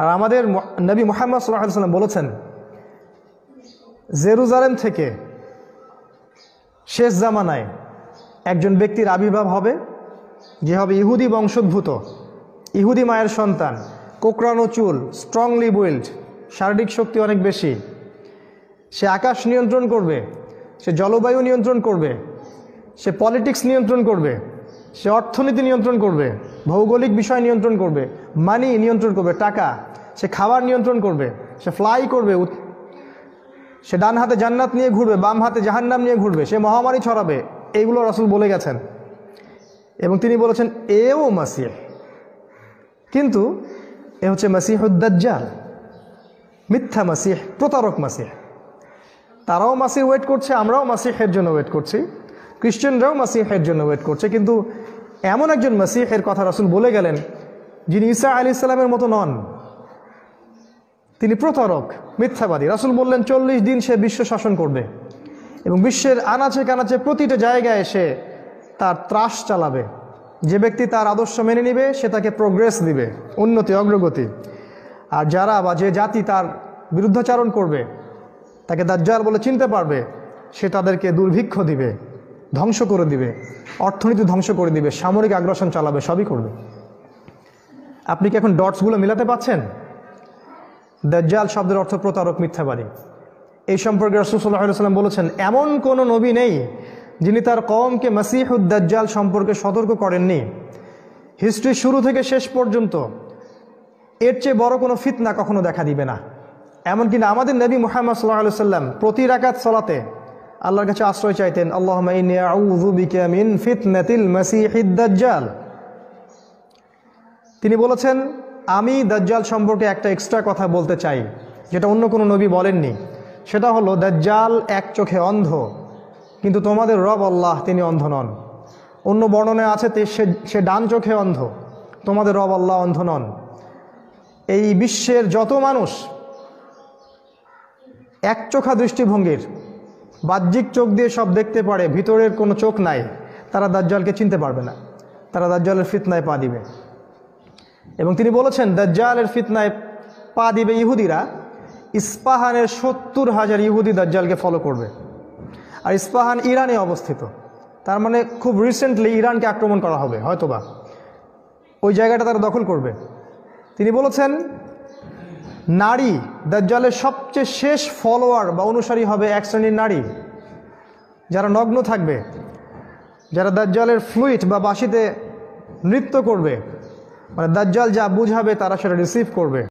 আর আমাদের নবী মুহাম্মদ সাল্লাল্লাহু আলাইহি ওয়াসাল্লাম বলেছেন, জেরুজালেম থেকে শেষ জামানায় একজন ব্যক্তির আবির্ভাব হবে, যে হবে ইহুদি বংশোদ্ভূত, ইহুদি মায়ের সন্তান, কোকড়ানো চুল, স্ট্রংলি বিল্ড, শারীরিক শক্তি অনেক বেশি। সে আকাশ নিয়ন্ত্রণ করবে, সে জলবায়ু নিয়ন্ত্রণ করবে, সে পলিটিক্স নিয়ন্ত্রণ করবে, সে অর্থনীতি নিয়ন্ত্রণ করবে, ভৌগোলিক বিষয় নিয়ন্ত্রণ করবে, মানি নিয়ন্ত্রণ করবে, টাকা, সে খাবার নিয়ন্ত্রণ করবে, সে ফ্লাই করবে, সে ডান হাতে জান্নাত নিয়ে ঘুরবে, বাম হাতে জাহান্নাম নিয়ে ঘুরবে, সে মহামারী ছড়াবে। এইগুলো রাসূল বলে গেছেন এবং তিনি বলেছেন এও মাসিহ, কিন্তু এ হচ্ছে মাসিহুদ দাজ্জাল, মিথ্যা মাসিহ, প্রতারক মাসিহ। তারাও মাসিহ ওয়েট করছে, আমরাও মাসিহের জন্য ওয়েট করছি, খ্রিস্টানরাও মাসিহের জন্য ওয়েট করছে, কিন্তু এমন একজন মাসিহের কথা রাসূল বলে গেলেন যিনি ঈসা আলাইহিস সালামের মতো নন। তিনি প্রতারক, মিথ্যাবাদী। রাসূল বললেন 40 দিন সে বিশ্ব শাসন করবে এবং বিশ্বের আনাচে কানাচে প্রতিটা জায়গায় সে তার ত্রাস চালাবে। যে ব্যক্তি তার আদর্শ মেনে নিবে সে তাকে প্রোগ্রেস দিবে, উন্নতি, অগ্রগতি। আর যারা বা যে জাতি তার বিরুদ্ধাচারণ করবে, তাকে দাজ্জাল বলে চিনতে পারবে, সে তাদেরকে দুর্ভিক্ষ দিবে, ধ্বংস করে দিবে, অর্থনীতি ধ্বংস করে দিবে, সামরিক আগ্রাসন চালাবে, সবই করবে। আপনি কি এখন ডটসগুলো মিলাতে পাচ্ছেন? দাজ্জাল শব্দের অর্থ প্রতারক, মিথ্যাবাদী। এই সম্পর্কে রাসূল সাল্লাল্লাহু আলাইহি ওয়াসাল্লাম বলেছেন, এমন কোনো নবী নেই যিনি তার কওমকে মাসিহুদ দাজ্জাল সম্পর্কে সতর্ক করেননি। হিস্ট্রি শুরু থেকে শেষ পর্যন্ত এর চেয়ে বড় কোনো ফিতনা কখনো দেখা দিবে না। এমনকি না আমাদের নবী মুহাম্মদ সাল্লাল্লাহু আলাইহি ওয়াসাল্লাম প্রতি রাকাত সালাতে আল্লাহর কাছে আশ্রয় চাইতেন, আল্লাহুম্মা ইন্নী আউযু বিকা মিন ফিতনাতিল মাসিহিদ দাজ্জাল। তিনি বলেছেন, আমি দাজ্জাল সম্পর্কে একটা এক্সট্রা কথা বলতে চাই যেটা অন্য কোনো নবী বলেননি। সেটা হলো, দাজ্জাল এক চোখে অন্ধ, কিন্তু তোমাদের রব আল্লাহ তিনি অন্ধ নন। অন্য বর্ণনায় আছে সে ডান চোখে অন্ধ, তোমাদের রব আল্লাহ অন্ধ নন। এই বিশ্বের যত মানুষ এক চোখা দৃষ্টিভঙ্গির, বাহ্যিক চোখ দিয়ে সব দেখতে পারে, ভিতরের কোনো চোখ নাই, তারা দাজ্জালকে চিনতে পারবে না, তারা দাজ্জালের ফিতনায় পা দিবে। এবং তিনি বলেছেন, দাজ্জালের ফিতনায় পা দিবে ইহুদিরা। ইস্পাহানের 70,000 ইহুদি দাজ্জালকে ফলো করবে। আর ইস্পাহান ইরানে অবস্থিত, তার মানে খুব রিসেন্টলি ইরানকে আক্রমণ করা হবে, হয়তোবা ওই জায়গাটা তারা দখল করবে। তিনি বলেছেন, নারী দাজ্জালের সবচেয়ে শেষ ফলোয়ার বা অনুসারী হবে এক শ্রেণীর নারী, যারা নগ্ন থাকবে, যারা দাজ্জালের ফ্লুইট বা বাঁশিতে নৃত্য করবে, মানে দাজ্জাল যা বুঝাবে তারা সেটা রিসিভ করবে।